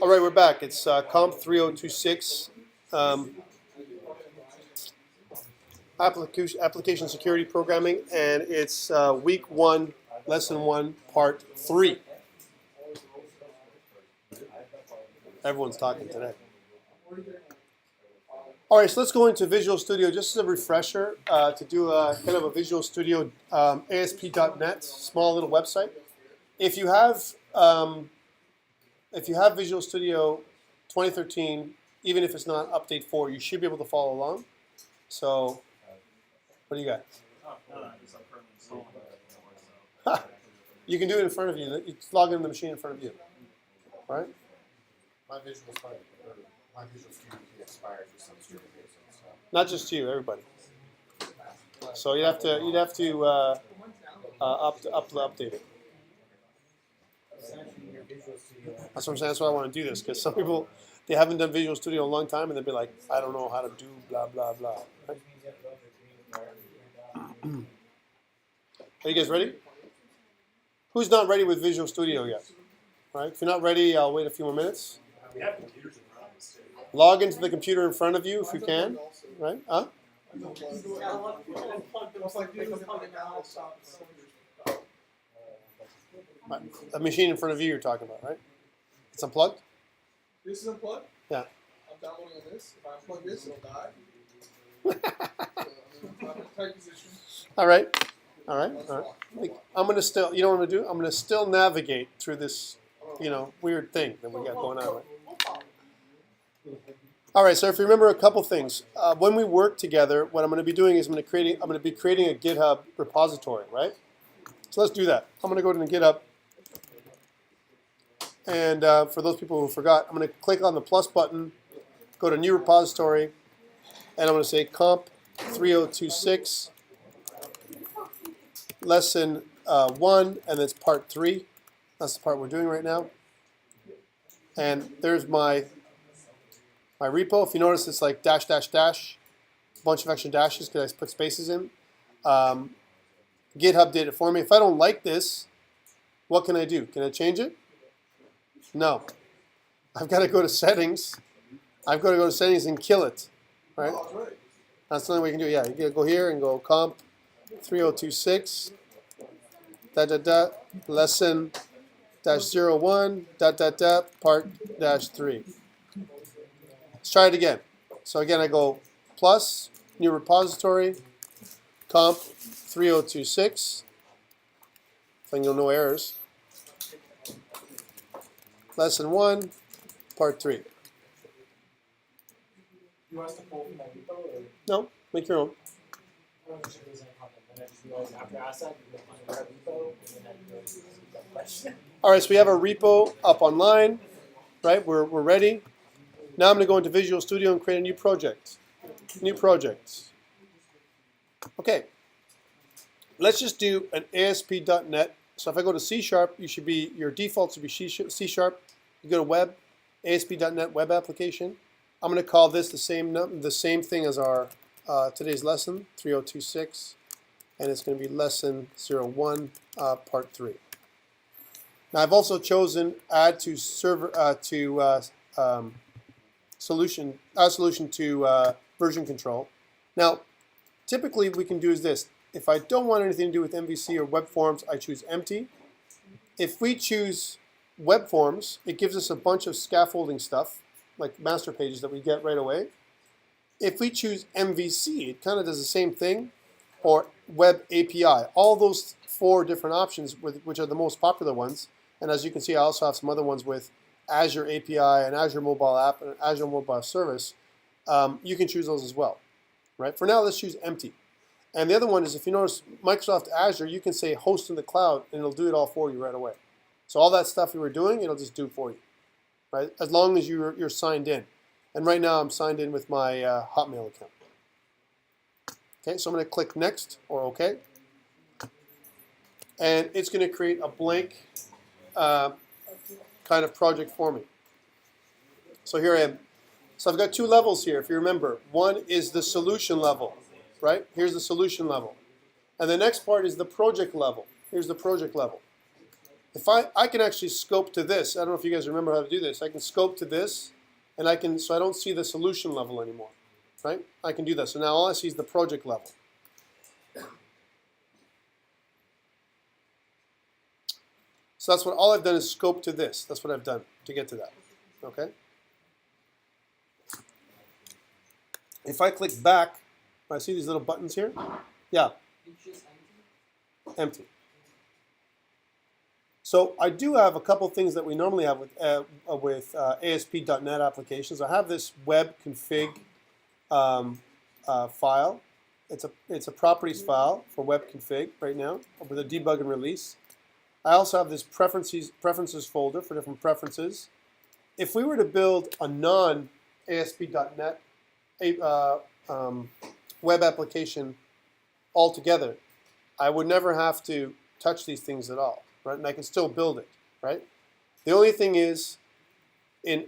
All right, we're back. It's COMP3026, application security programming, and it's week 1, lesson 1, part 3. Everyone's talking today. All right, so let's go into Visual Studio just as a refresher to do a kind of a Visual Studio ASP.NET small little website. If you have Visual Studio 2013, even if it's not update 4, you should be able to follow along. So, what do you got? You can do it in front of you. You log into the machine in front of you. All right? My Visual Studio expired for some stupid reason. So. Not just you, everybody. So you'd have to update it. That's what I'm saying. That's why I want to do this, because some people, they haven't done Visual Studio in a long time, and they'll be like, I don't know how to do blah blah blah. Right? Are you guys ready? Who's not ready with Visual Studio yet? All right. If you're not ready, I'll wait a few more minutes. We have computers in front of us too. Log into the computer in front of you if you can. Right? Huh? The machine in front of you you're talking about, right? It's unplugged? This is unplugged? Yeah. I'm downloading on this. If I unplug this, it'll die. I'm in tight position. All right. All right. All right. I'm going to still, you know what I'm going to do? I'm going to still navigate through this, weird thing that we got going on. Right? All right. So if you remember a couple things, when we work together, what I'm going to be doing is I'm going to be creating a GitHub repository, right? So let's do that. I'm going to go to the GitHub. And for those people who forgot, I'm going to click on the plus button, go to New Repository, and I'm going to say COMP3026, lesson 1, and it's part 3. That's the part we're doing right now. And there's my repo. If you notice, it's like dash, dash, dash, a bunch of extra dashes because I put spaces in. GitHub did it for me. If I don't like this, what can I do? Can I change it? No. I've got to go to settings. I've got to go to settings and kill it. Right? That's the only way you can do it. Yeah, you got to go here and go COMP3026, lesson -01, part -3. Let's try it again. So again, I go plus, new repository, COMP3026. Then you'll know errors. Lesson 1, part 3. You want us to pull from that repo or? No, make your own. I don't think there's any content, but I just realized after ASAP, you can find our repo, and then you go to the question. All right, so we have our repo up online, right? We're ready. Now I'm going to go into Visual Studio and create a new project. New project. Okay. Let's just do an ASP.NET. So if I go to C#, your default should be C#. You go to Web, ASP.NET Web Application. I'm going to call this the same thing as our today's lesson, 3026, and it's going to be lesson 01, part 3. Now I've also chosen add to server solution to version control. Now typically we can do is this. If I don't want anything to do with MVC or web forms, I choose empty. If we choose web forms, it gives us a bunch of scaffolding stuff, like master pages that we get right away. If we choose MVC, it kind of does the same thing, or web API. All those 4 different options, which are the most popular ones. And as you can see, I also have some other ones with Azure API and Azure Mobile App and Azure Mobile Service. You can choose those as well. Right? For now, let's choose empty. And the other one is, if you notice Microsoft Azure, you can say host in the cloud, and it'll do it all for you right away. So all that stuff we were doing, it'll just do it for you, right? As long as you're signed in. And right now I'm signed in with my Hotmail account. Okay, so I'm going to click Next or OK. And it's going to create a blank kind of project for me. So here I am. So I've got 2 levels here, if you remember. One is the solution level. Right? Here's the solution level. And the next part is the project level. Here's the project level. If I can actually scope to this. I don't know if you guys remember how to do this. I can scope to this, and I can, so I don't see the solution level anymore, right? I can do that. So now all I see is the project level. So that's what all I've done is scope to this. That's what I've done to get to that. Okay. If I click back, I see these little buttons here. Yeah, It's just empty. empty. So I do have a couple things that we normally have with ASP.NET applications. I have this web config file. It's a properties file for web config right now with a debug and release. I also have this preferences folder for different preferences. If we were to build a non-ASP.NET web application altogether, I would never have to touch these things at all, right? And I can still build it, right? The only thing is, in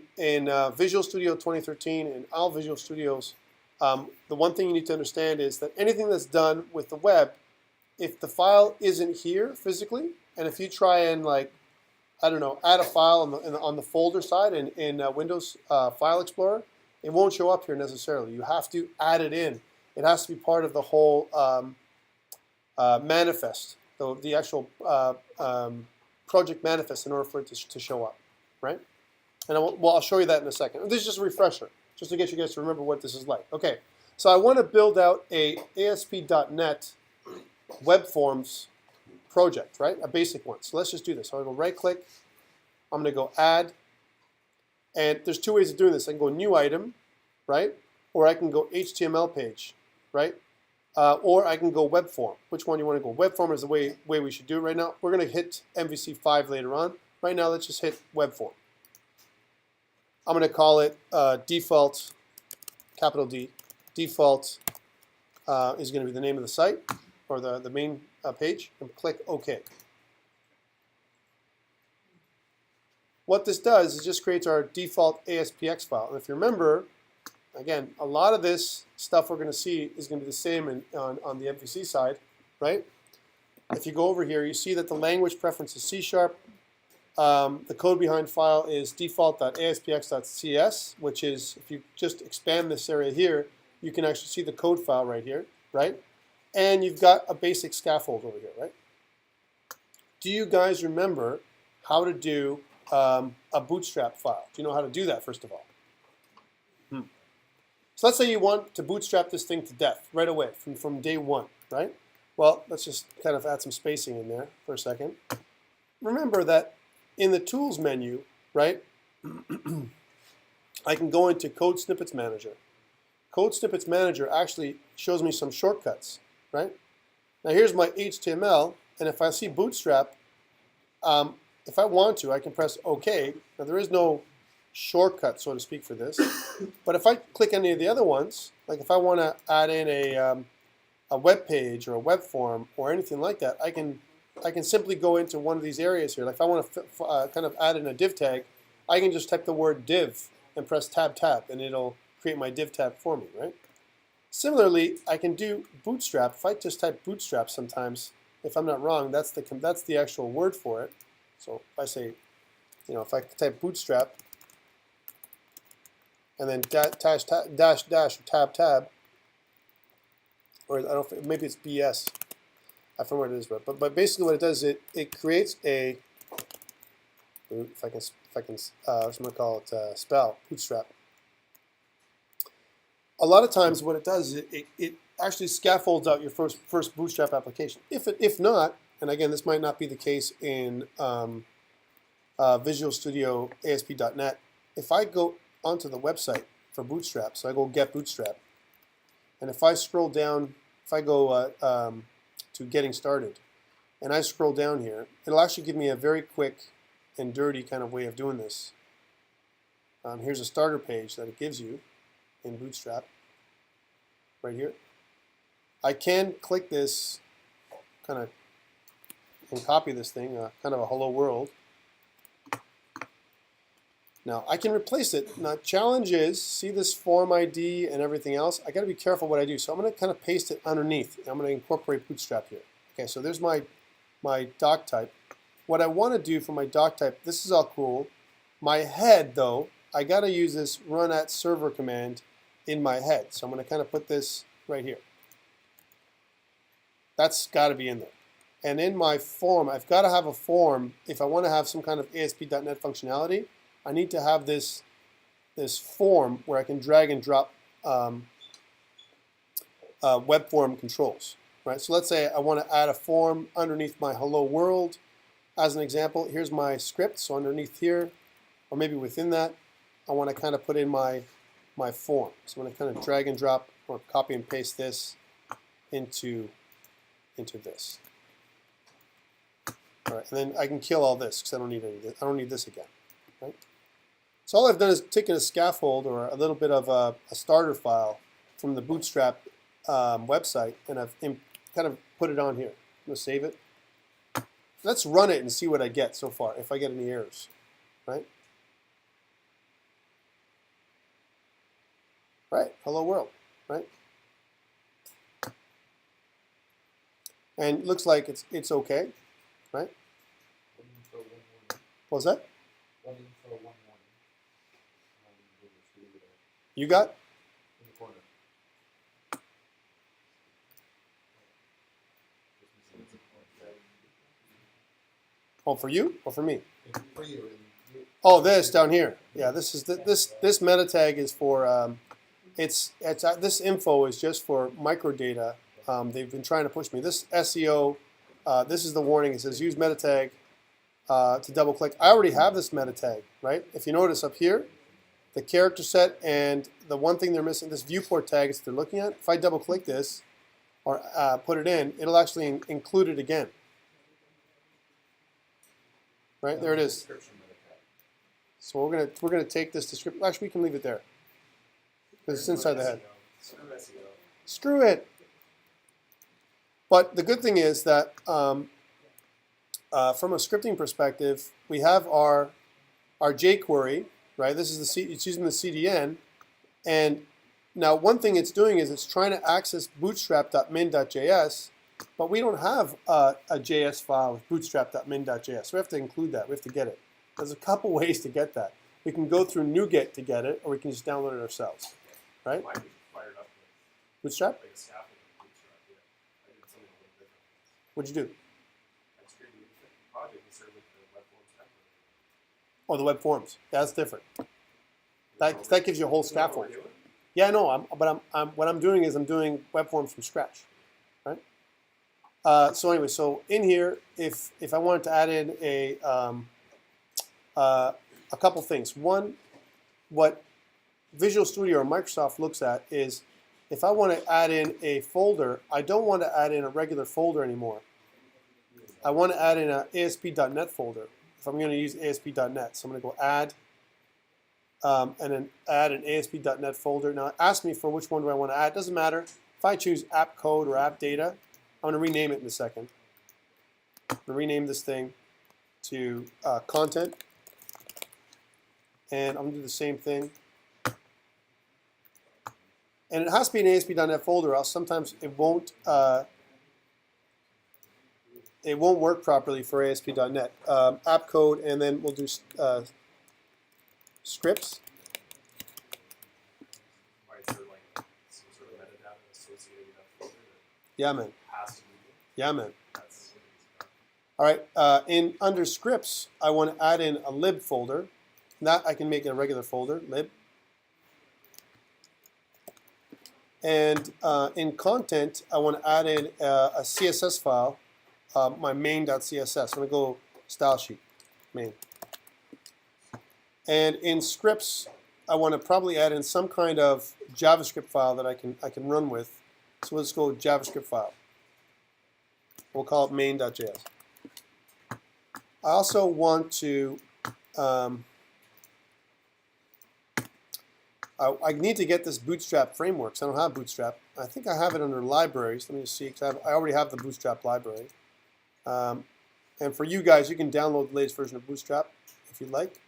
Visual Studio 2013 and all Visual Studios, the one thing you need to understand is that anything that's done with the web, if the file isn't here physically, and if you try and, like, I don't know, add a file on the folder side in Windows File Explorer, it won't show up here necessarily. You have to add it in. It has to be part of the whole manifest, the actual project manifest, in order for it to show up, right? And I'll show you that in a second. This is just a refresher, just to get you guys to remember what this is like. Okay, so I want to build out a ASP.NET web forms project, right? A basic one. So let's just do this. So I'm going to right click. I'm going to go add. And there's two ways of doing this. I can go new item, right? Or I can go HTML page, right? Or I can go web form. Which one do you want to go? Web form is the way we should do it right now. We're going to hit MVC 5 later on. Right now, let's just hit web form. I'm going to call it default, capital D. Default is going to be the name of the site or the main page, and click OK. What this does is just creates our default ASPX file. And if you remember, again, a lot of this stuff we're going to see is going to be the same on the MVC side, right? If you go over here, you see that the language preference is C#. The code behind file is default.aspx.cs, which is, if you just expand this area here, you can actually see the code file right here, right? And you've got a basic scaffold over here, right? Do you guys remember how to do a Bootstrap file? Do you know how to do that, first of all? So let's say you want to bootstrap this thing to death right away from day one, right? Well, let's just kind of add some spacing in there for a second. Remember that in the Tools menu, right, I can go into Code Snippets Manager. Code Snippets Manager actually shows me some shortcuts, right? Now here's my HTML, and if I see Bootstrap, if I want to, I can press OK. Now there is no shortcut, so to speak, for this. But if I click any of the other ones, like if I want to add in a web page or a web form or anything like that, I can simply go into one of these areas here. Like if I want to kind of add in a div tag, I can just type the word div and press tab, and it'll create my div tab for me, right? Similarly, I can do Bootstrap. If I just type Bootstrap sometimes, if I'm not wrong, that's the actual word for it. So if I say, if I type Bootstrap and then dash tab, or I don't know, maybe it's BS. I forget what it is, but basically what it does is it creates a, if I can what I'm gonna call it, spell Bootstrap. A lot of times what it does is it actually scaffolds out your first Bootstrap application. If not, and again, this might not be the case in Visual Studio ASP.NET. If I go onto the website for Bootstrap, so I go get Bootstrap, and if I scroll down, if I go to getting started, and I scroll down here, it'll actually give me a very quick and dirty kind of way of doing this. Here's a starter page that it gives you in Bootstrap, right here. I can click this kind of and copy this thing, kind of a hello world. Now I can replace it. Now challenge is, see this form ID and everything else, I got to be careful what I do. So I'm going to kind of paste it underneath. I'm going to incorporate Bootstrap here. Okay, so there's my doc type. what I want to do for my doc type, this is all cool. My head, though, I got to use this run at server command in my head. So I'm going to kind of put this right here. That's got to be in there. And in my form, I've got to have a form. If I want to have some kind of ASP.NET functionality, I need to have this form where I can drag and drop web form controls. Right? So let's say I want to add a form underneath my hello world. As an example, here's my script. So underneath here, or maybe within that, I want to kind of put in my form. So I'm going to kind of drag and drop or copy and paste this into this. All right, and then I can kill all this because I don't need any of this. I don't need this again. Right? So all I've done is taken a scaffold or a little bit of a starter file from the Bootstrap website, and I've kind of put it on here. I'm going to save it. Let's run it and see what I get so far, if I get any errors. Right? Right, hello world, right? And it looks like it's okay, right? What was that? You got? In the corner. Oh, for you or for me? For you. Oh, this down here. Yeah, this is this meta tag is for this info is just for microdata. They've been trying to push me. This SEO, this is the warning. It says use meta tag to double click. I already have this meta tag, right? If you notice up here, the character set and the one thing they're missing, this viewport tag that they're looking at. If I double click this or put it in, it'll actually include it again. Right, there it is. So we're gonna take this description. Actually, we can leave it there because it's inside the head. Screw it. But the good thing is that from a scripting perspective, we have our jQuery, right? This is it's using the CDN, and now one thing it's doing is it's trying to access bootstrap.min.js, but we don't have a JS file with bootstrap.min.js. So we have to include that. We have to get it. There's a couple ways to get that. We can go through NuGet to get it, or we can just download it ourselves, right? Why did you fire it up with Bootstrap? like a scaffold with Bootstrap? Yeah, I did something a little different. What'd you do? I just created a project and started with the web forms template. Oh, the web forms. Yeah, that's different. That gives you a whole Is that scaffold. what we're doing? Yeah, no, what I'm doing is I'm doing web forms from scratch, right? So anyway, so in here, if I wanted to add in a couple things. One, what Visual Studio or Microsoft looks at is if I want to add in a folder, I don't want to add in a regular folder anymore. I want to add in an ASP.NET folder if I'm going to use ASP.NET. So I'm going to go add and then add an ASP.NET folder. Now, ask me for which one do I want to add. It doesn't matter. If I choose app code or app data, I'm going to rename it in a second. I'm going to rename this thing to content. And I'm going to do the same thing. And it has to be an ASP.NET folder, or else sometimes it won't work properly for ASP.NET. App code, and then we'll do scripts. Why is there like some sort of metadata associated with that folder that Yeah, man. has to be Yeah, man. that's All right. Under scripts, I want to add in a lib folder. That I can make in a regular folder, lib. And in content, I want to add in a CSS file, my main.css. I'm going to go style sheet, main. And in scripts, I want to probably add in some kind of JavaScript file that I can run with. So let's go JavaScript file. We'll call it main.js. I also want to I need to get this Bootstrap framework, so I don't have Bootstrap. I think I have it under libraries. Let me just see, because I already have the Bootstrap library. And for you guys, you can download the latest version of Bootstrap if you'd like.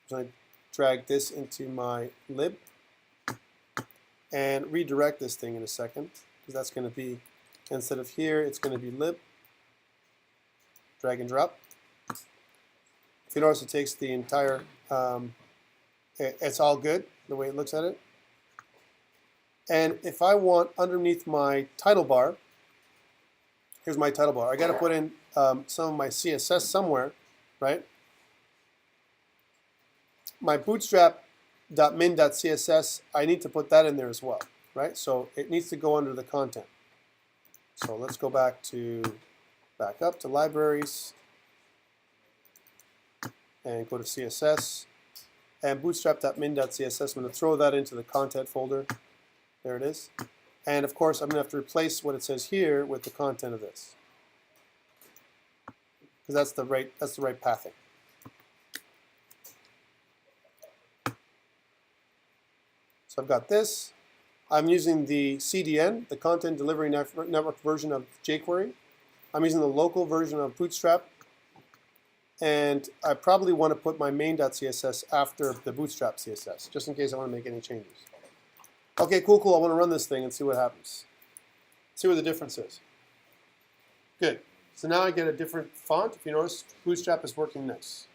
So I drag this into my lib and redirect this thing in a second, because that's going to be, instead of here, it's going to be lib. Drag and drop. If you notice, it takes the entire, it's all good the way it looks at it. And if I want underneath my title bar, here's my title bar. I got to put in some of my CSS somewhere, right? My bootstrap.min.css, I need to put that in there as well, right? So it needs to go under the content. So let's go back up to libraries and go to CSS and bootstrap.min.css. I'm going to throw that into the content folder. There it is. And of course, I'm going to have to replace what it says here with the content of this, because that's the right pathing. So I've got this. I'm using the CDN, the Content Delivery Network version of jQuery. I'm using the local version of Bootstrap. And I probably want to put my main.css after the Bootstrap CSS, just in case I want to make any changes. Okay, cool. I want to run this thing and see what happens. See what the difference is. Good. So now I get a different font. If you notice, Bootstrap is working nice.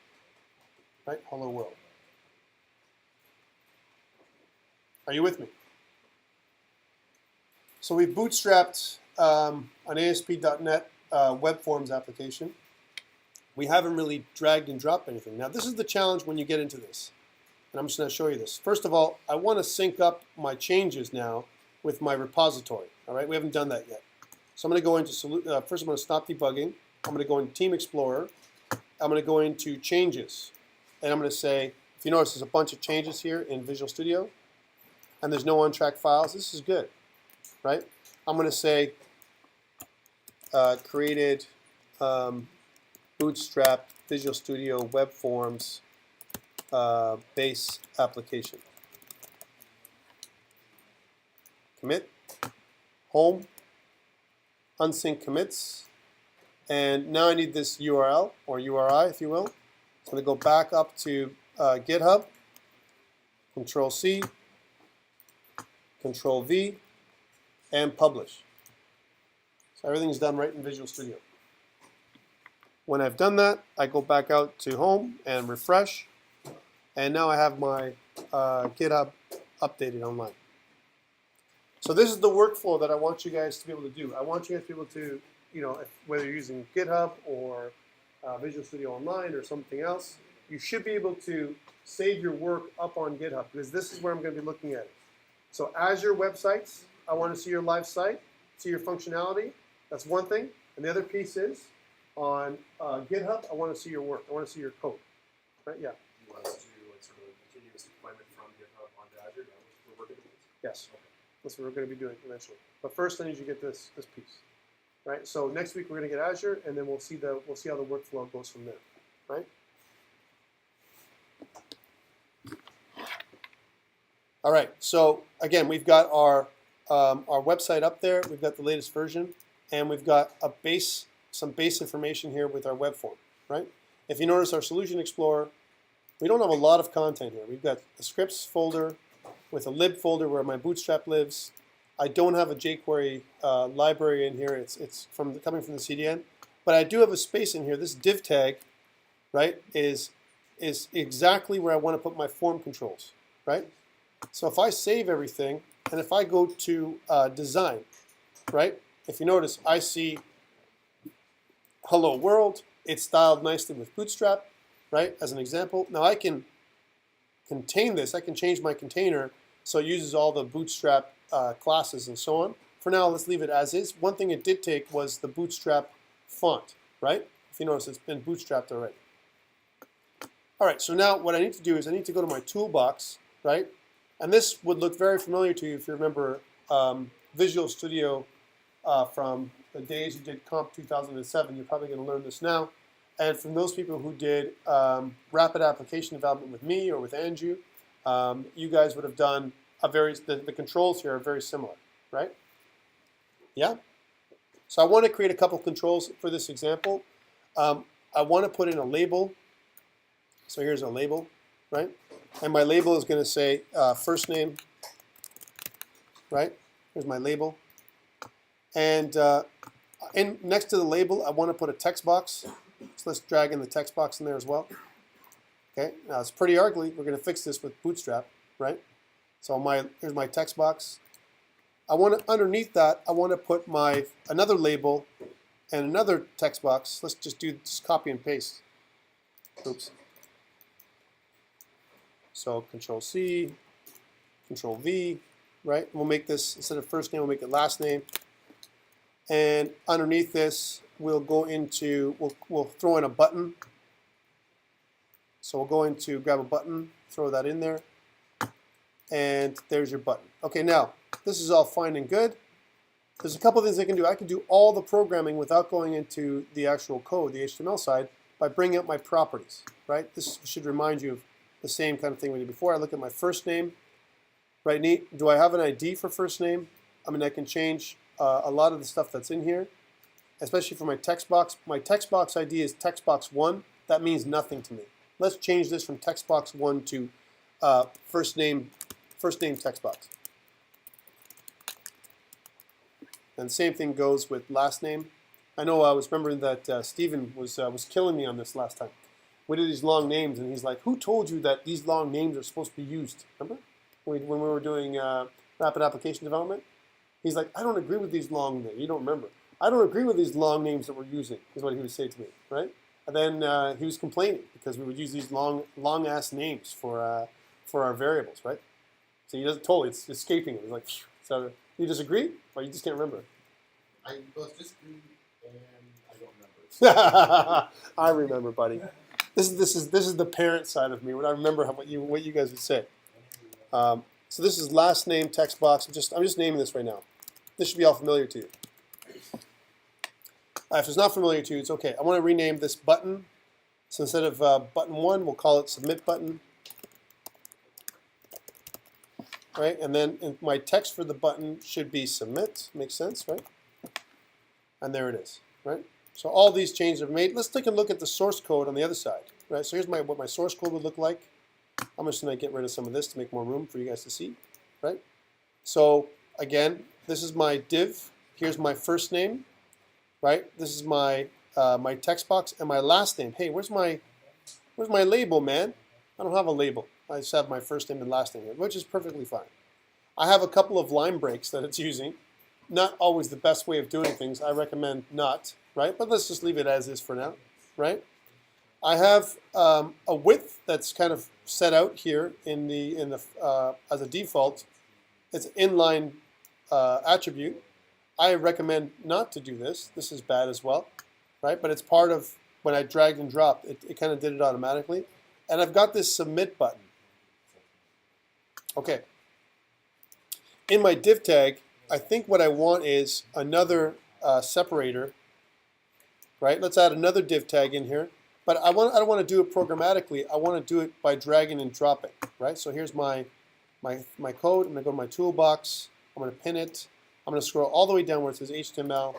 Right? Hello world. Are you with me? So we've bootstrapped an ASP.NET Web Forms application. We haven't really dragged and dropped anything. Now this is the challenge when you get into this. And I'm just going to show you this. First of all, I want to sync up my changes now with my repository. All right, we haven't done that yet. So I'm going to go into, first I'm going to stop debugging. I'm going to go into Team Explorer. I'm going to go into Changes. And I'm going to say, if you notice, there's a bunch of changes here in Visual Studio. And there's no untracked files. This is good, right? I'm going to say, created Bootstrap Visual Studio Web Forms base application. Commit, home, unsync commits, and now I need this URL, or URI if you will. So I'm going to go back up to GitHub, Control-C, Control-V, and publish. So everything's done right in Visual Studio. When I've done that, I go back out to home and refresh. And now I have my GitHub updated online. So this is the workflow that I want you guys to be able to do. I want you guys to be able to, whether you're using GitHub or Visual Studio Online or something else, you should be able to save your work up on GitHub, because this is where I'm going to be looking at it. So Azure websites, I want to see your live site, see your functionality. That's one thing. And the other piece is on GitHub, I want to see your work. I want to see your code. Right? Yeah. You want us to do like sort of a continuous deployment from GitHub onto Azure? That we're working with? Yes. Okay. That's what we're going to be doing eventually. But first, I need you to get this piece. Right? So next week we're going to get Azure, and then we'll see how the workflow goes from there. Right? All right. So again, we've got our website up there. We've got the latest version, and we've got some base information here with our web form. Right? If you notice our Solution Explorer, we don't have a lot of content here. We've got a scripts folder with a lib folder where my Bootstrap lives. I don't have a jQuery library in here. It's coming from the CDN, but I do have a space in here. This div tag, right, is exactly where I want to put my form controls, right? So if I save everything and if I go to design, right? If you notice, I see hello world. It's styled nicely with Bootstrap, right? As an example. Now I can contain this. I can change my container so it uses all the Bootstrap classes and so on. For now, let's leave it as is. One thing it did take was the Bootstrap font, right? If you notice, it's been bootstrapped already. All right, so now what I need to do is I need to go to my toolbox, right? And this would look very familiar to you if you remember Visual Studio from the days you did COMP3027. You're probably going to learn this now. And from those people who did rapid application development with me or with Andrew, you guys would have done the controls here are very similar, right? Yeah? So I want to create a couple controls for this example. I want to put in a label. So here's a label, right? And my label is going to say first name, right? Here's my label. And next to the label, I want to put a text box. So let's drag in the text box in there as well. Okay, now it's pretty ugly. We're going to fix this with Bootstrap, right? So here's my text box. I want to, underneath that, I want to put another label and another text box. Let's just copy and paste. Oops. So Control C, Control V, right? We'll make this, instead of first name, we'll make it last name. And underneath this, we'll go into, we'll throw in a button. So we'll go into, grab a button, throw that in there. And there's your button. Okay, now, this is all fine and good. There's a couple things I can do. I can do all the programming without going into the actual code, the HTML side, by bringing up my properties, right? This should remind you of the same kind of thing we did before. I look at my first name, right? Do I have an ID for first name? I mean, I can change a lot of the stuff that's in here, especially for my text box. My text box ID is text box 1. That means nothing to me. Let's change this from text box 1 to first name text box. And the same thing goes with last name. I know I was remembering that Stephen was killing me on this last time. We did these long names, and he's like, "Who told you that these long names are supposed to be used?" Remember when we were doing rapid application development? He's like, "I don't agree with these long names." You don't remember? I don't agree with these long names that we're using, is what he would say to me, right? And then he was complaining because we would use these long ass names for our variables, right? So he doesn't totally, it's escaping him. He's like, phew. So you disagree, or you just can't remember? I both disagree and I don't remember. I remember, buddy. This is the parent side of me. When I remember what you guys would say. So this is last name text box. I'm just naming this right now. This should be all familiar to you. If it's not familiar to you, it's okay. I want to rename this button. So instead of button 1, we'll call it submit button. Right, and then my text for the button should be submit. Makes sense, right? And there it is, right? So all these changes are made. Let's take a look at the source code on the other side, right? So here's what my source code would look like. I'm just going to get rid of some of this to make more room for you guys to see, right? So again, this is my div. Here's my first name, right? This is my my text box and my last name. Hey, where's my label, man? I don't have a label. I just have my first name and last name here, which is perfectly fine. I have a couple of line breaks that it's using. Not always the best way of doing things. I recommend not, right? But let's just leave it as is for now, right? I have a width that's kind of set out here in the as a default. It's an inline attribute. I recommend not to do this. This is bad as well, right? But it's part of when I dragged and dropped. It kind of did it automatically. And I've got this submit button. Okay. In my div tag, I think what I want is another separator, right? Let's add another div tag in here. But I don't want to do it programmatically. I want to do it by dragging and dropping, right? So here's my code. I'm going to go to my toolbox. I'm going to pin it. I'm going to scroll all the way down where it says HTML.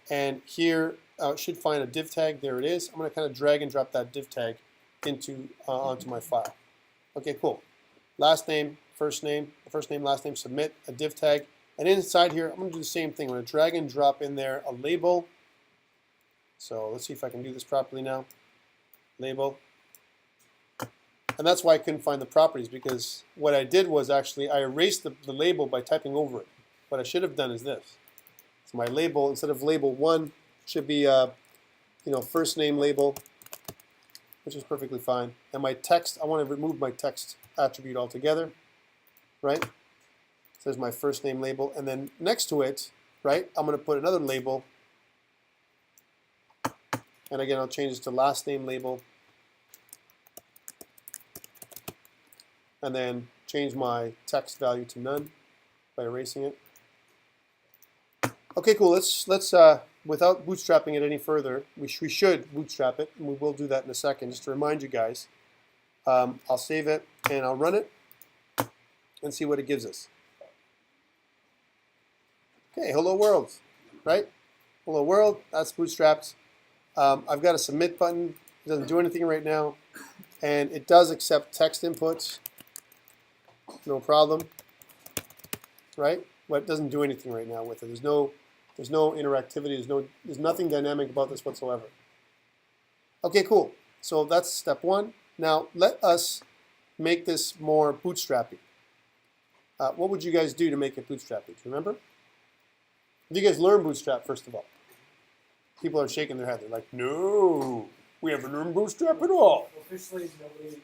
And here it should find a div tag. There it is. I'm going to kind of drag and drop that div tag onto my file. Okay, cool. Last name, first name, last name, submit, a div tag. And inside here, I'm going to do the same thing. I'm going to drag and drop in there a label. So let's see if I can do this properly now. Label. And that's why I couldn't find the properties, because what I did was actually I erased the label by typing over it. What I should have done is this. So my label, instead of label 1, should be first name label, which is perfectly fine. And my text, I want to remove my text attribute altogether, right? So there's my first name label, and then next to it, right, I'm going to put another label. And again, I'll change this to last name label. And then change my text value to none by erasing it. Okay, cool. Let's without bootstrapping it any further, we should bootstrap it, and we will do that in a second. Just to remind you guys, I'll save it and I'll run it and see what it gives us. Okay, hello world, right? Hello world. That's bootstrapped. I've got a submit button. It doesn't do anything right now, and it does accept text inputs. No problem, right? But it doesn't do anything right now with it. There's no interactivity. There's nothing dynamic about this whatsoever. Okay, cool. So that's step 1. Now let us make this more bootstrappy. What would you guys do to make it bootstrappy? Do you remember? Did you guys learn Bootstrap first of all? People are shaking their head. They're like, no, we haven't learned Bootstrap at all. Officially, nobody.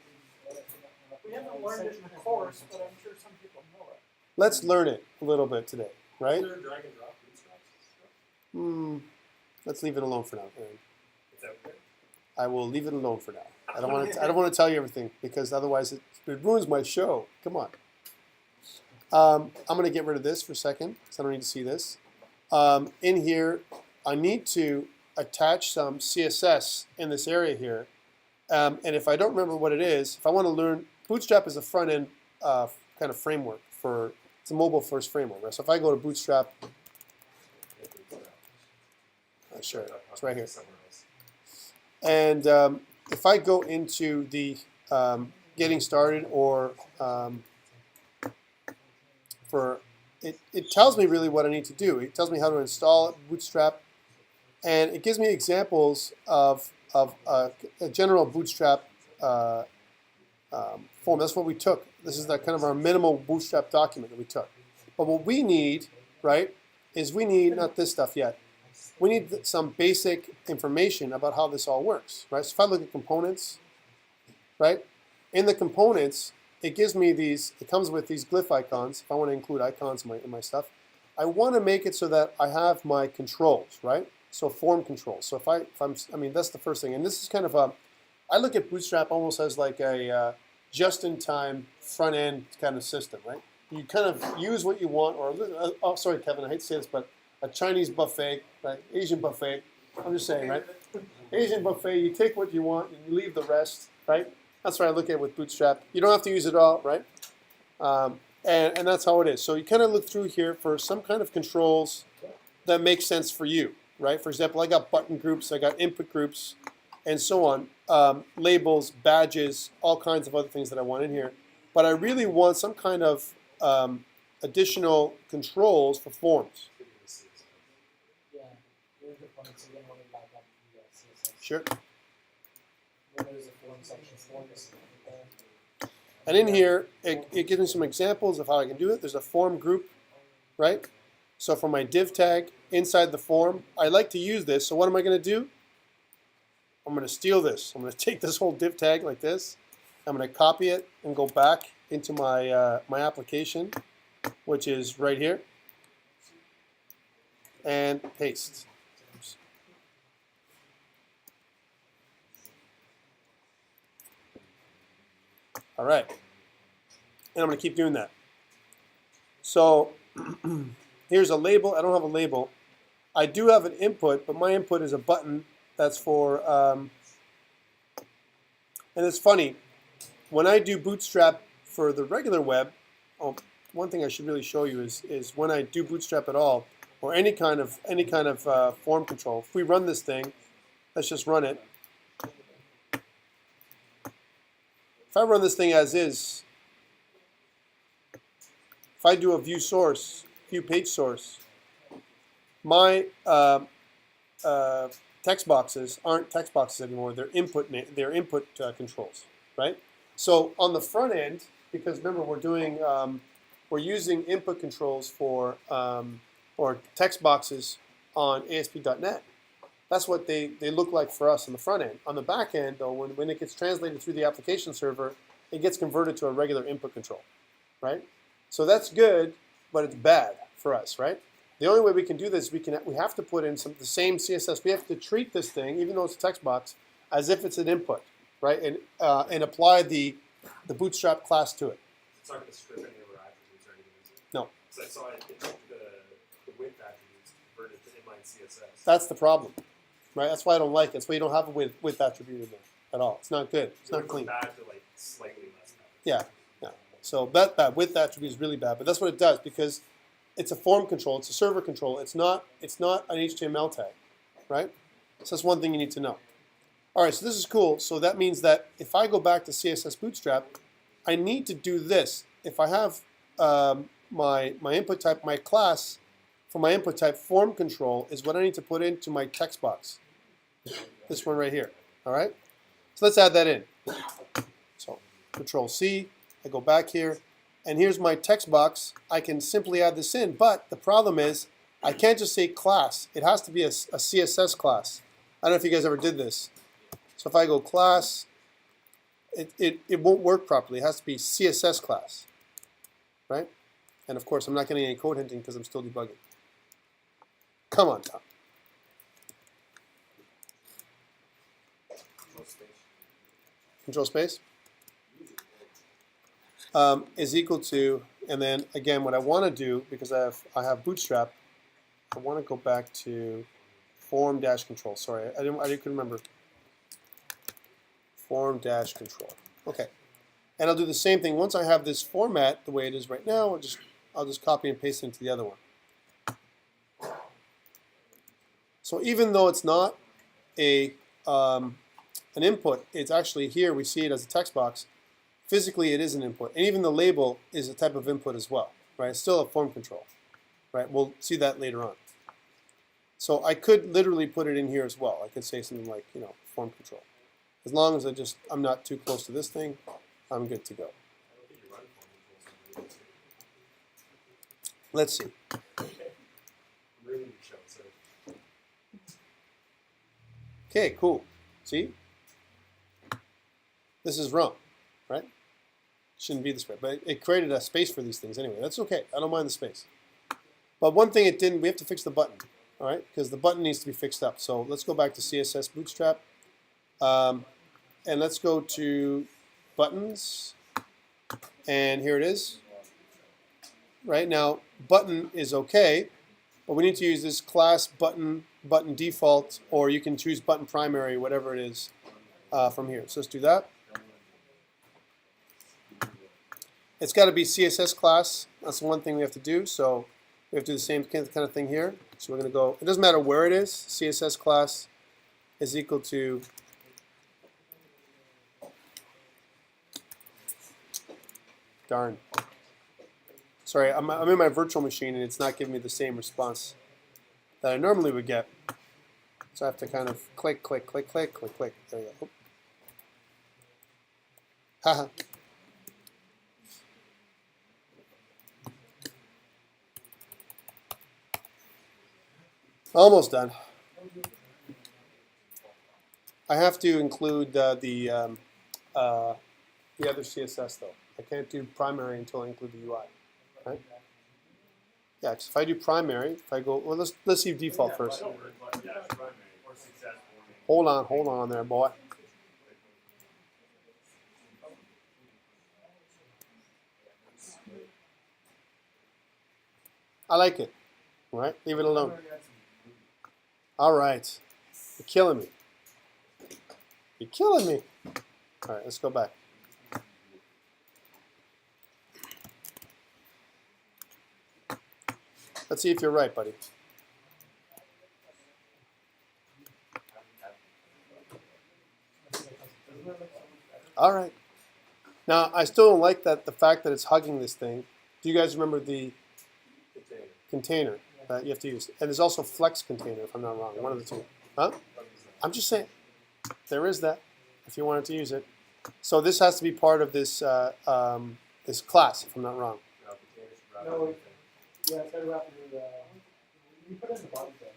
We haven't learned it in the course, but I'm sure some people know it. Let's learn it a little bit today, right? Is there a drag and drop bootstraps stuff? Let's leave it alone for now, Aaron. It's out there. I will leave it alone for now. I don't want to tell you everything because otherwise it ruins my show. Come on. I'm going to get rid of this for a second because I don't need to see this. In here, I need to attach some CSS in this area here. And if I don't remember what it is, if I want to learn, Bootstrap is a front-end kind of framework for, it's a mobile-first framework. Right? So if I go to Bootstrap, sure, it's right here. Somewhere else. And if I go into the getting started or it tells me really what I need to do. It tells me how to install it, Bootstrap, and it gives me examples of a general Bootstrap form. That's what we took. This is kind of our minimal Bootstrap document that we took. But what we need, right, is we need, not this stuff yet, we need some basic information about how this all works, right? So if I look at components, right, in the components, it gives me these, it comes with these glyph icons. If I want to include icons in my stuff, I want to make it so that I have my controls, right? So form controls. So I mean, that's the first thing. And this is kind of I look at Bootstrap almost as like a just-in-time front-end kind of system, right? You kind of use what you want, or, oh, sorry, Kevin, I hate to say this, but a Chinese buffet, right? Asian buffet, I'm just saying, right? Asian buffet, you take what you want and you leave the rest, right? That's what I look at with Bootstrap. You don't have to use it all, right? And that's how it is. So you kind of look through here for some kind of controls that make sense for you, right? For example, I got button groups, I got input groups, and so on. Labels, badges, all kinds of other things that I want in here. But I really want some kind of additional controls for forms. Yeah, you're a good point. So you're gonna want to back up the CSS. Sure. Then there's a form section, forms. And in here, it gives me some examples of how I can do it. There's a form group, right? So for my div tag inside the form, I like to use this. So what am I going to do? I'm going to steal this. I'm going to take this whole div tag like this. I'm going to copy it and go back into my my application, which is right here, and paste. Oops. All right, and I'm going to keep doing that. So here's a label. I don't have a label. I do have an input, but my input is a button that's for, and it's funny, when I do Bootstrap for the regular web, one thing I should really show you is when I do Bootstrap at all, or any kind of form control, if we run this thing, let's just run it. If I run this thing as is, if I do a view source, view page source, my text boxes aren't text boxes anymore. They're input controls, right? So on the front end, because remember we're using input controls for or text boxes on ASP.NET. That's what they look like for us on the front end. On the back end, though, when it gets translated through the application server, it gets converted to a regular input control, right? So that's good, but it's bad for us, right? The only way we can do this, we have to put in the same CSS. We have to treat this thing, even though it's a text box, as if it's an input, right? And apply the Bootstrap class to it. It's not going to strip any of our attributes or anything, is it? No. So I saw it took the width attributes, converted to inline CSS. That's the problem, right? That's why I don't like it. That's why you don't have a width attribute in there at all. It's not good. It's not clean. Bad to like slightly less bad. Yeah, yeah. So that width attribute is really bad, but that's what it does because it's a form control. It's a server control. It's not an HTML tag, right? So that's one thing you need to know. All right, so this is cool. So that means that if I go back to CSS Bootstrap, I need to do this. If I have my input type, my class for my input type form control is what I need to put into my text box. This one right here. All right. So let's add that in. So Control C, I go back here, and here's my text box. I can simply add this in, but the problem is I can't just say class. It has to be a CSS class. I don't know if you guys ever did this. So if I go class, it won't work properly. It has to be CSS class, right? And of course, I'm not getting any code hinting because I'm still debugging. Come on, Tom. Control space is equal to, and then again, what I want to do, because I have Bootstrap, I want to go back to form-control. Sorry, I couldn't remember. Form-control. Okay, and I'll do the same thing once I have this format the way it is right now. I'll just copy and paste it into the other one. So even though it's not an input, it's actually here. We see it as a text box. Physically, it is an input, and even the label is a type of input as well, right? It's still a form control, right? We'll see that later on. So I could literally put it in here as well. I could say something like, you know, form control. As long as I'm not too close to this thing, I'm good to go. Let's see. Okay, cool. See? This is wrong, right? Shouldn't be this way, but it created a space for these things anyway. That's okay. I don't mind the space. But one thing it didn't, we have to fix the button, all right? Because the button needs to be fixed up. So let's go back to CSS Bootstrap. And let's go to buttons. And here it is. Right now, button is okay, but we need to use this class button default, or you can choose button primary, whatever it is from here. So let's do that. It's got to be CSS class. That's the one thing we have to do. So we have to do the same kind of thing here. So we're going to go, it doesn't matter where it is, CSS class is equal to darn. Sorry, I'm in my virtual machine and it's not giving me the same response that I normally would get. So I have to kind of click, click, click, click, click, click. There you go. Haha. Almost done. I have to include the other CSS though. I can't do primary until I include the UI. Right? Yeah, because if I do primary, if I go, well, let's see default first. Hold on there, boy. I like it. All right, leave it alone. All right, you're killing me. You're killing me. All right, let's go back. Let's see if you're right, buddy. All right. Now, I still don't like the fact that it's hugging this thing. Do you guys remember the container that you have to use? And there's also flex container, if I'm not wrong, one of the two. Huh? I'm just saying, there is that, if you wanted to use it. So this has to be part of this this class, if I'm not wrong. No, yeah, it's got to wrap into you put it in the body thing.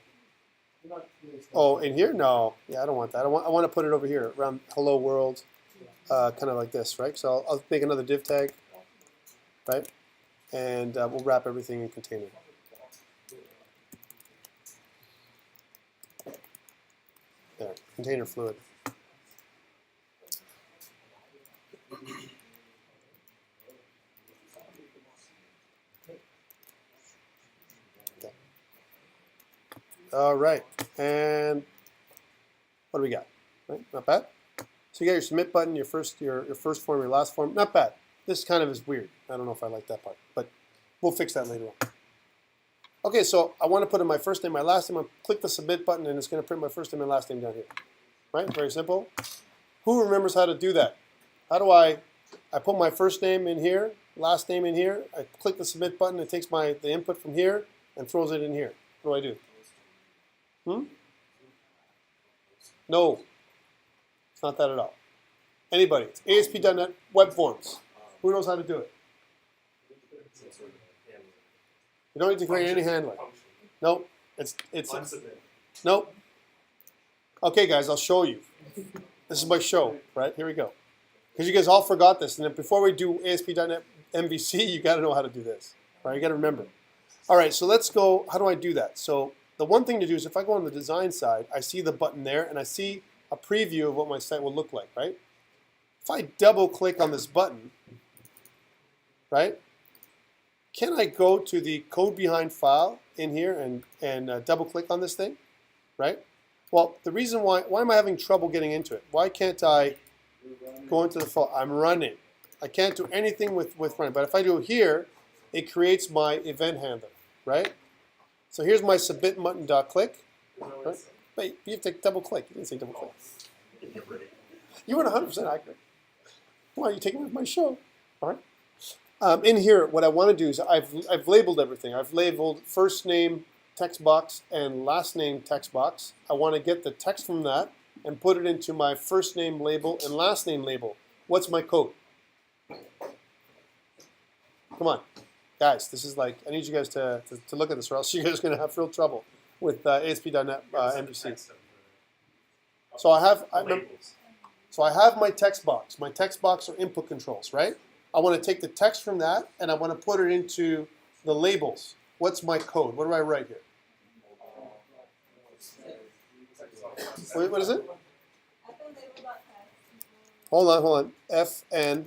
You're not really Oh, in here? No. Yeah, I don't want that. I want to put it over here, around hello world, kind of like this, right? So I'll make another div tag, right? And we'll wrap everything in container. There, container fluid. All right, and what do we got? Right? Not bad. So you got your submit button, your first form, your last form. Not bad. This kind of is weird. I don't know if I like that part, but we'll fix that later on. Okay, so I want to put in my first name, my last name. I'll click the submit button, and it's going to print my first name and last name down here. Right? Very simple. Who remembers how to do that? How do I put my first name in here, last name in here. I click the submit button. It takes the input from here and throws it in here. What do I do? No, it's not that at all. Anybody? It's ASP.NET Web Forms. Who knows how to do it? You don't need to create any handler. Nope. It's nope. Okay, guys, I'll show you. This is my show, right? Here we go. Because you guys all forgot this, and then before we do ASP.NET MVC, you got to know how to do this, right? You got to remember. All right, so let's go. How do I do that? So the one thing to do is if I go on the design side, I see the button there, and I see a preview of what my site will look like, right? If I double click on this button, right? Can I go to the code behind file in here and double click on this thing, right? Well, the reason why am I having trouble getting into it? Why can't I go into the file? I'm running. I can't do anything with running. But if I do it here, it creates my event handler, right? So here's my submit button.click. Right? Wait, you have to double click. You didn't say double click. You weren't 100% accurate. Why are you taking with my show? All right. In here, what I want to do is I've labeled everything. I've labeled first name text box and last name text box. I want to get the text from that and put it into my first name label and last name label. What's my code? Come on, guys. This is like, I need you guys to look at this, or else you guys are going to have real trouble with ASP.NET MVC. So I have my text box. My text box are input controls, right? I want to take the text from that and I want to put it into the labels. What's my code? What do I write here? Wait, what is it? Hold on. fn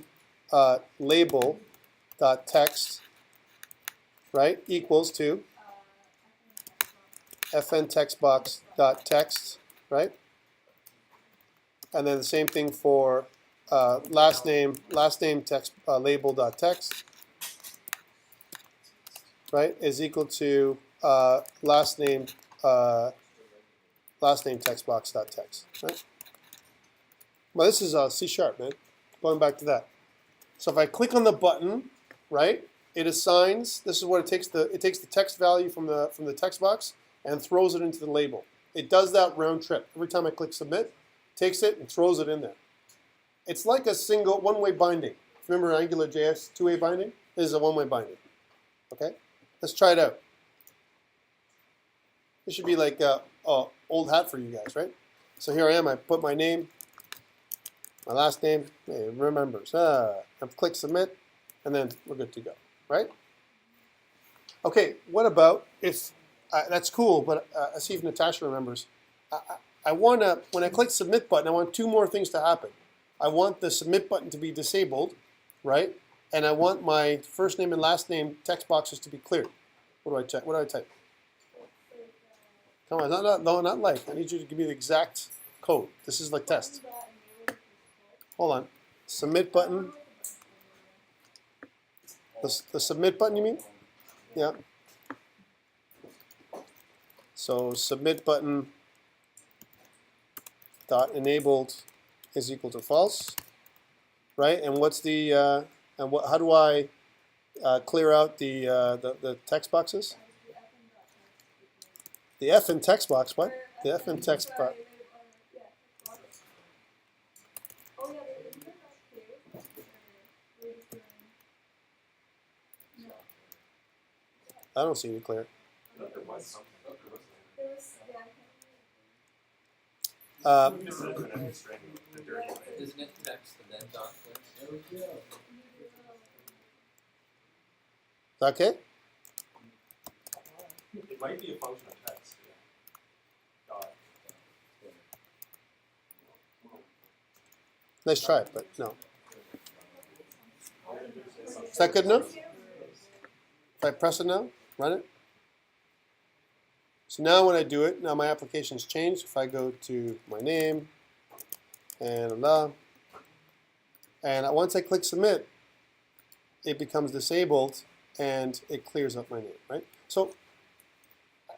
label dot text, right, equals to fn text box dot text, right? And then the same thing for last name text label dot text, right, is equal to last name text box dot text, right? Well, this is C#, man. Going back to that. So if I click on the button, right, it assigns. This is what it takes. It takes the text value from the text box and throws it into the label. It does that round trip every time I click submit. Takes it and throws it in there. It's like a single one-way binding. Remember AngularJS two-way binding? This is a one-way binding. Okay, let's try it out. This should be like old hat for you guys, right? So here I am. I put my name, my last name. Hey, remembers. I click submit, and then we're good to go, right? Okay. What about if that's cool? But I see if Natasha remembers. I want to, when I click submit button, I want two more things to happen. I want the submit button to be disabled, right? And I want my first name and last name text boxes to be cleared. What do I check? What do I type? Come on, not like. I need you to give me the exact code. This is like test. Hold on. Submit button. The submit button, you mean? Yeah. So submit button dot enabled is equal to false, right? And what's the how do I clear out the text boxes? The F in text box. What? The F in text box. I don't see any clear. Isn't it text and then dot? Okay. It might be a function of text. Yeah. Dot. Nice try, but no. Is that good enough? If I press it now, run it. So now when I do it, now my application's changed. If I go to my name and once I click submit, it becomes disabled and it clears up my name, right? So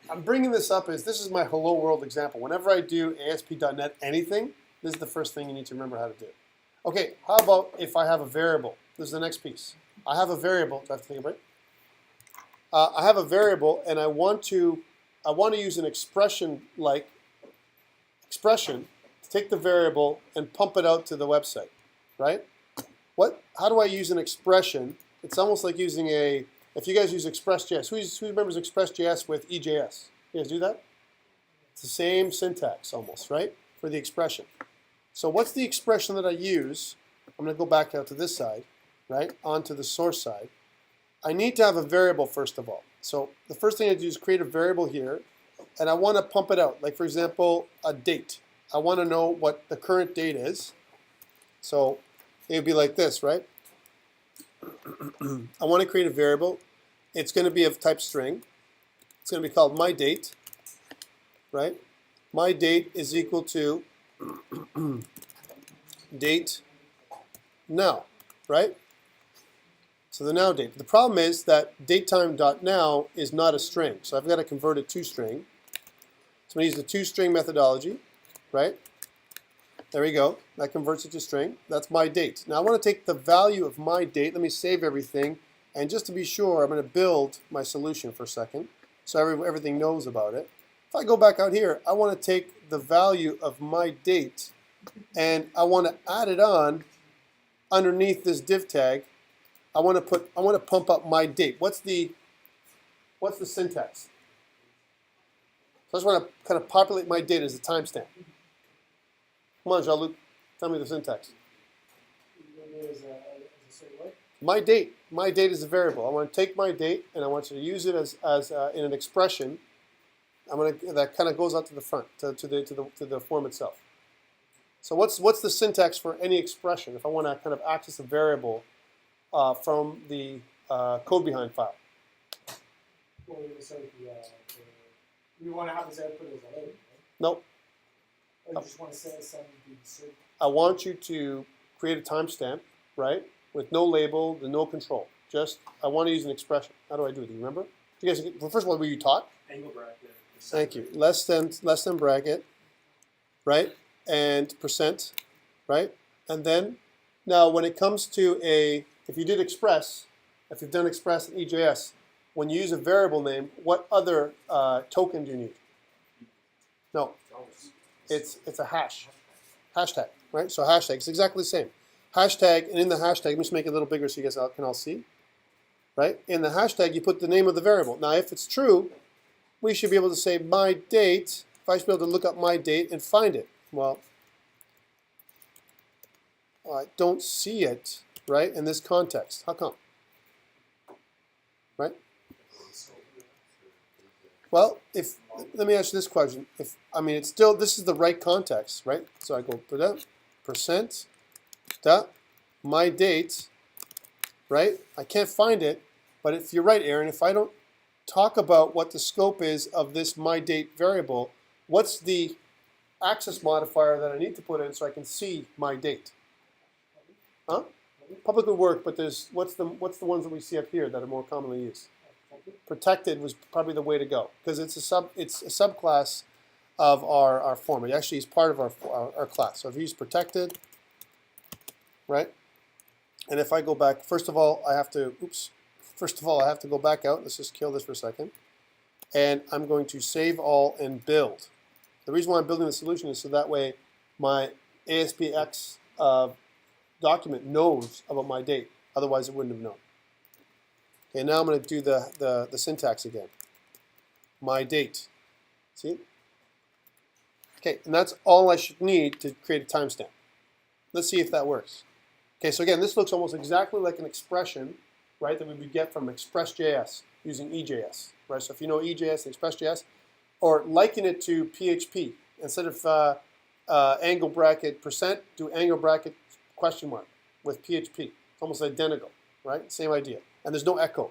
I'm bringing this up as this is my hello world example. Whenever I do ASP.NET anything, this is the first thing you need to remember how to do. Okay, how about if I have a variable? This is the next piece. I have a variable. Do I have to take a break? I have a variable and I want to use an expression to take the variable and pump it out to the website. right? How do I use an expression? It's almost like using if you guys use Express.js, who remembers Express.js with EJS? You guys do that? It's the same syntax almost, right? For the expression. So what's the expression that I use? I'm going to go back out to this side, right? Onto the source side. I need to have a variable first of all. So the first thing I do is create a variable here, and I want to pump it out. Like for example, a date. I want to know what the current date is. So it would be like this, right? I want to create a variable. It's going to be of type string. It's going to be called myDate, right? MyDate is equal to date now, right? So the now date. The problem is that datetime.now is not a string, so I've got to convert it to string. So I'm going to use the toString methodology, right? There we go. That converts it to string. That's my date. Now I want to take the value of my date. Let me save everything. And just to be sure, I'm going to build my solution for a second so everything knows about it. If I go back out here, I want to take the value of my date and I want to add it on underneath this div tag. I want to pump up my date. What's the syntax? So I just want to kind of populate my date as a timestamp. Come on, Jean-Luc, tell me the syntax. My date is a variable. I want to take my date and I want you to use it as in an expression. That kind of goes out to the front to the form itself. So what's the syntax for any expression if I want to kind of access a variable from the code behind file? Well, we want to have this output as a label, right? Nope. Or you just want to send the search. I want you to create a timestamp, right, with no label, no control. Just I want to use an expression. How do I do it? Do you remember? You guys, well, first of all, were you taught? Angle bracket. Thank you. Less than bracket, right? And percent, right? And then now when it comes to if you did Express, if you've done Express in EJS, when you use a variable name, what other token do you need? No, it's a hashtag, right? So hashtag, it's exactly the same. Hashtag, and in the hashtag, let me just make it a little bigger so you guys can all see, right? In the hashtag, you put the name of the variable. Now, if it's true, we should be able to say my date. If I should be able to look up my date and find it. Well, I don't see it, right, in this context. How come? Right? Well, let me ask you this question. It's still, this is the right context, right? So I go percent my date, right? I can't find it, but if you're right, Aaron, if I don't talk about what the scope is of this my date variable, what's the access modifier that I need to put in so I can see my date? Huh? Public would work, but what's the ones that we see up here that are more commonly used? Protected was probably the way to go because it's a subclass of our form. It actually is part of our class. So if you use protected, right? And if I go back, first of all, I have to go back out. Let's just kill this for a second. And I'm going to save all and build. The reason why I'm building the solution is so that way my ASPX document knows about my date. Otherwise, it wouldn't have known. Okay, now I'm going to do the syntax again. My date. See? Okay, and that's all I should need to create a timestamp. Let's see if that works. Okay, so again, this looks almost exactly like an expression, right, that we would get from Express.js using EJS, right? So if you know EJS and Express.js, or liken it to PHP. Instead of angle bracket percent, do angle bracket question mark with PHP. It's almost identical, right? Same idea. And there's no echo,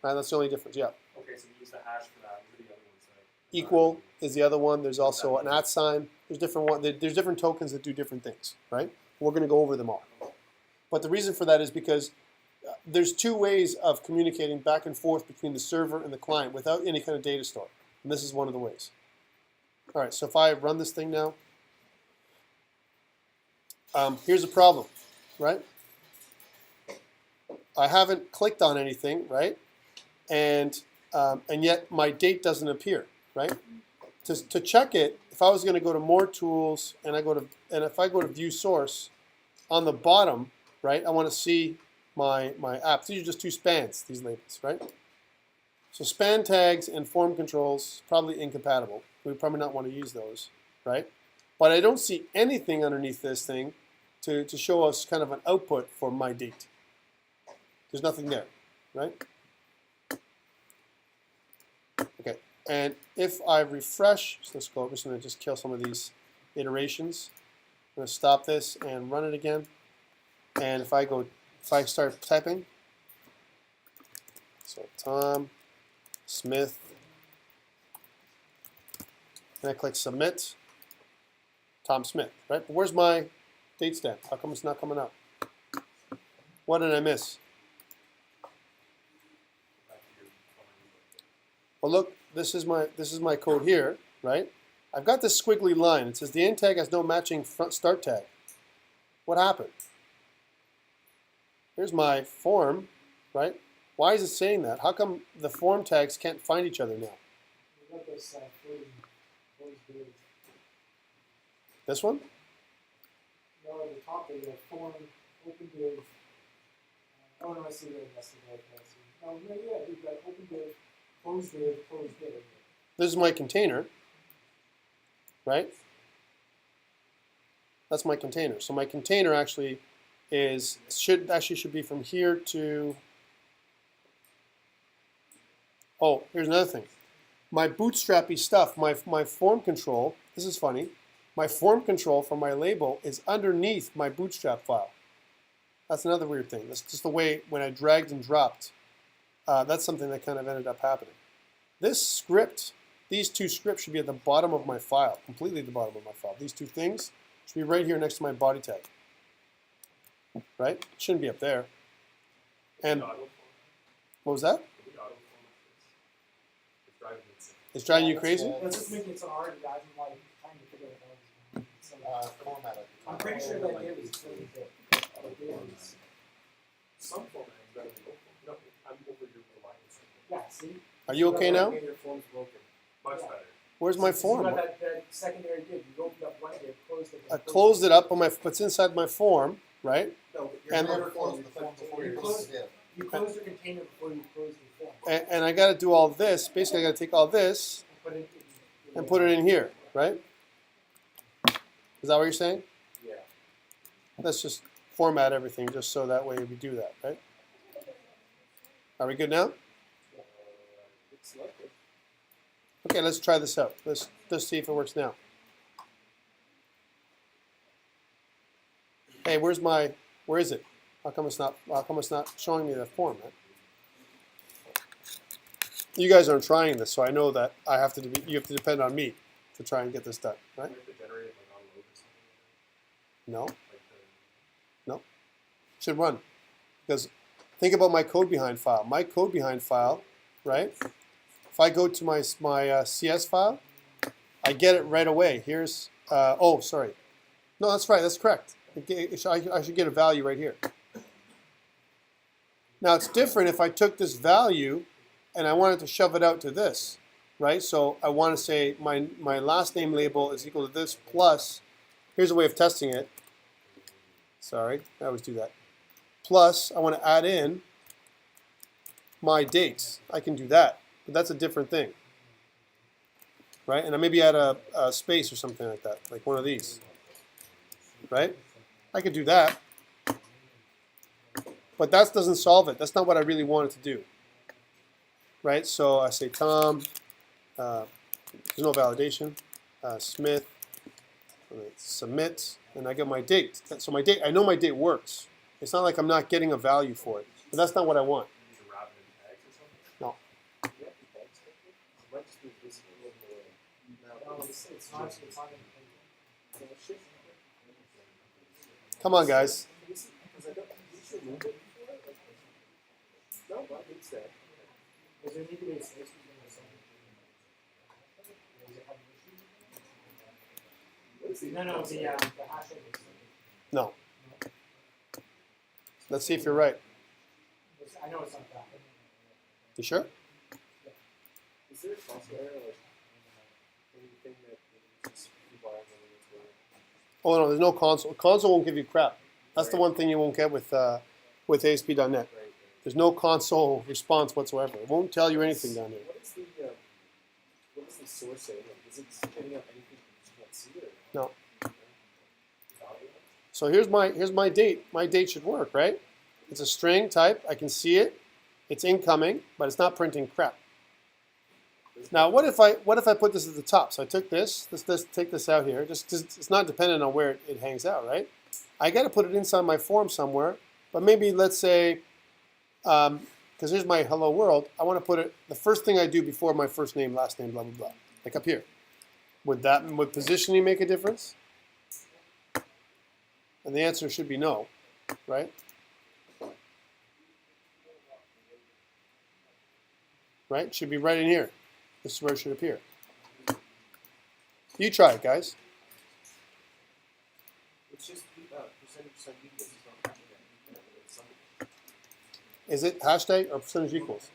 right? That's the only difference, yeah. Okay, so we use the hash for that. What are the other ones that? Equal is the other one. There's also an @ sign. There's different tokens that do different things, right? We're going to go over them all. But the reason for that is because there's two ways of communicating back and forth between the server and the client without any kind of data store. And this is one of the ways. All right, so if I run this thing now, here's a problem, right? I haven't clicked on anything, right? And yet my date doesn't appear, right? To check it, if I was going to go to More Tools and if I go to View Source, on the bottom, right, I want to see my apps. These are just two spans, these labels, right? So span tags and form controls, probably incompatible. We probably not want to use those, right? But I don't see anything underneath this thing to show us kind of an output for my date. There's nothing there, right? Okay, and if I refresh, so let's go, I'm just going to just kill some of these iterations. I'm going to stop this and run it again. And if I start typing, so Tom Smith, and I click submit, Tom Smith, right? But where's my date stamp? How come it's not coming up? What did I miss? Well, look, this is my code here, right? I've got this squiggly line. It says the end tag has no matching front start tag. What happened? Here's my form, right? Why is it saying that? How come the form tags can't find each other now? We got this closed div. This one? No, at the top of the form, open div. Oh no, I see there. That's the right place. Oh no, yeah, we've got open div, closed div, closed div. This is my container, right? That's my container. So my container actually should be from here to. Oh, here's another thing. My bootstrappy stuff, my form control. This is funny. My form control for my label is underneath my bootstrap file. That's another weird thing. That's just the way when I dragged and dropped. That's something that kind of ended up happening. This script, these two scripts should be at the bottom of my file, completely at the bottom of my file. These two things should be right here next to my body tag. Right? It shouldn't be up there. And what was that? It's driving you crazy? Let's just make it so hard that I'm like trying to figure it out. So, Format it. I'm pretty sure that div is really good. Some formatting is better than no format. No, I'm over your reliance. Yeah, see? Are you okay now? Your form's broken. Much Yeah. better. Where's my So form? you got that secondary div. You opened up one div, closed it. I closed it up on my, what's inside my form, right? No, but And- you're never closed the form before you close the div. You closed your container before you closed your form. And I got to do all this. Basically, I got to take all this and put it in here, right? Is that what you're saying? Yeah. Let's just format everything just so that way we do that, right? Are we good now? It's like it. Okay, let's try this out. Let's see if it works now. Hey, where is it? How come it's not showing me the form, man? You guys aren't trying this, so I know that you have to depend on me to try and get this done, right? We have to generate it like on load or something. No, Like the, should run. Because think about my code behind file. My code behind file, right? If I go to my CS file, I get it right away. Here's, oh, sorry. No, that's right, that's correct. I should get a value right here. Now it's different if I took this value and I wanted to shove it out to this, right? So I want to say my last name label is equal to this plus, here's a way of testing it. Sorry, I always do that. Plus, I want to add in my dates. I can do that, but that's a different thing, right? And I maybe add a space or something like that, like one of these, right? I could do that, but that doesn't solve it. That's not what I really wanted to do, right? So I say Tom, there's no validation, Smith, submit, and I get my date. So my date, I know my date works. It's not like I'm not getting a value for it, but that's not what I want. use a wrap in tags or something. No. Yeah, tags. It might just be visible in the No, it's not in the Come on, guys. Because I don't. You should move it before. No, what is that? Does there need to be a space between the second? What is it? No, the hash rate is. No. Let's see if you're right. I know it's not that. You sure? Is there a software like anything that just people are going to? Oh no, there's no console. Console won't give you crap. That's the one thing you won't get with ASP.NET. Right. There's no console response whatsoever. It won't tell you anything down here. What is the source saying? Like, is it spinning up anything you can't see or? No. Value? So here's my date. My date should work, right? It's a string type. I can see it. It's incoming, but it's not printing crap. Now, what if I put this at the top? So I took this. Let's take this out here. Just it's not dependent on where it hangs out, right? I got to put it inside my form somewhere. But maybe let's say, because here's my hello world. I want to put it the first thing I do before my first name, last name, blah blah blah, like up here. Would positioning make a difference? And the answer should be no, right? Right? It should be right in here. This is where it should appear. You try it, guys. It's just percentage sub equals. It's not hashing it. It's something. Is it hashtag or percentage equals?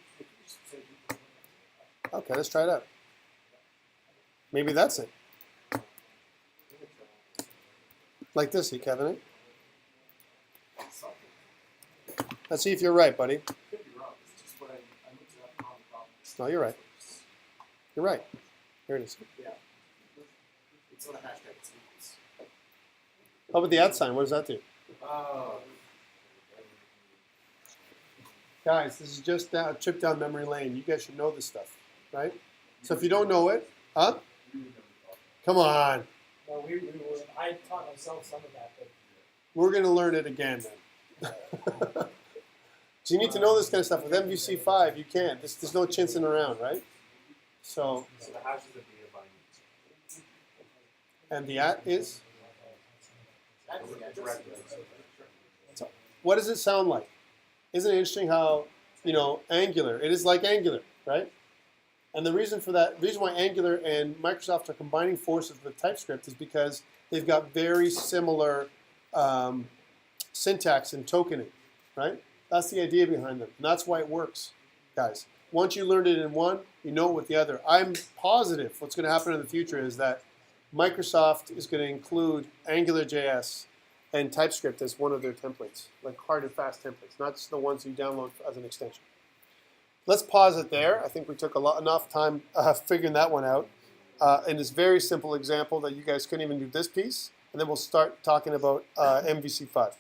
Okay, let's try it out. Maybe that's it. Like this, you Kevin. Let's see if you're right, buddy. Could be wrong. It's just what I looked it up on the problem. No, you're right. You're right. Here it is. Yeah. It's not a hashtag. It's equals. How about the @ sign? What does that do? Oh. Guys, this is just a trip down memory lane. You guys should know this stuff, right? So if you don't know it, huh? Come on. No, we were, I taught myself some of that, but We're going to learn it again then. So you need to know this kind of stuff. With MVC5, you can't. There's no chincing around, right? So, So the hash is a data binding. and the @ is? That's the address. So what does it sound like? Isn't it interesting how, Angular, it is like Angular, right? And the reason for that, the reason why Angular and Microsoft are combining forces with TypeScript is because they've got very similar syntax and tokening, right? That's the idea behind them. And that's why it works, guys. Once you learned it in one, you know it with the other. I'm positive what's going to happen in the future is that Microsoft is going to include AngularJS and TypeScript as one of their templates, like hard and fast templates, not just the ones you download as an extension. Let's pause it there. I think we took enough time figuring that one out. In this very simple example that you guys couldn't even do this piece, and then we'll start talking about MVC5.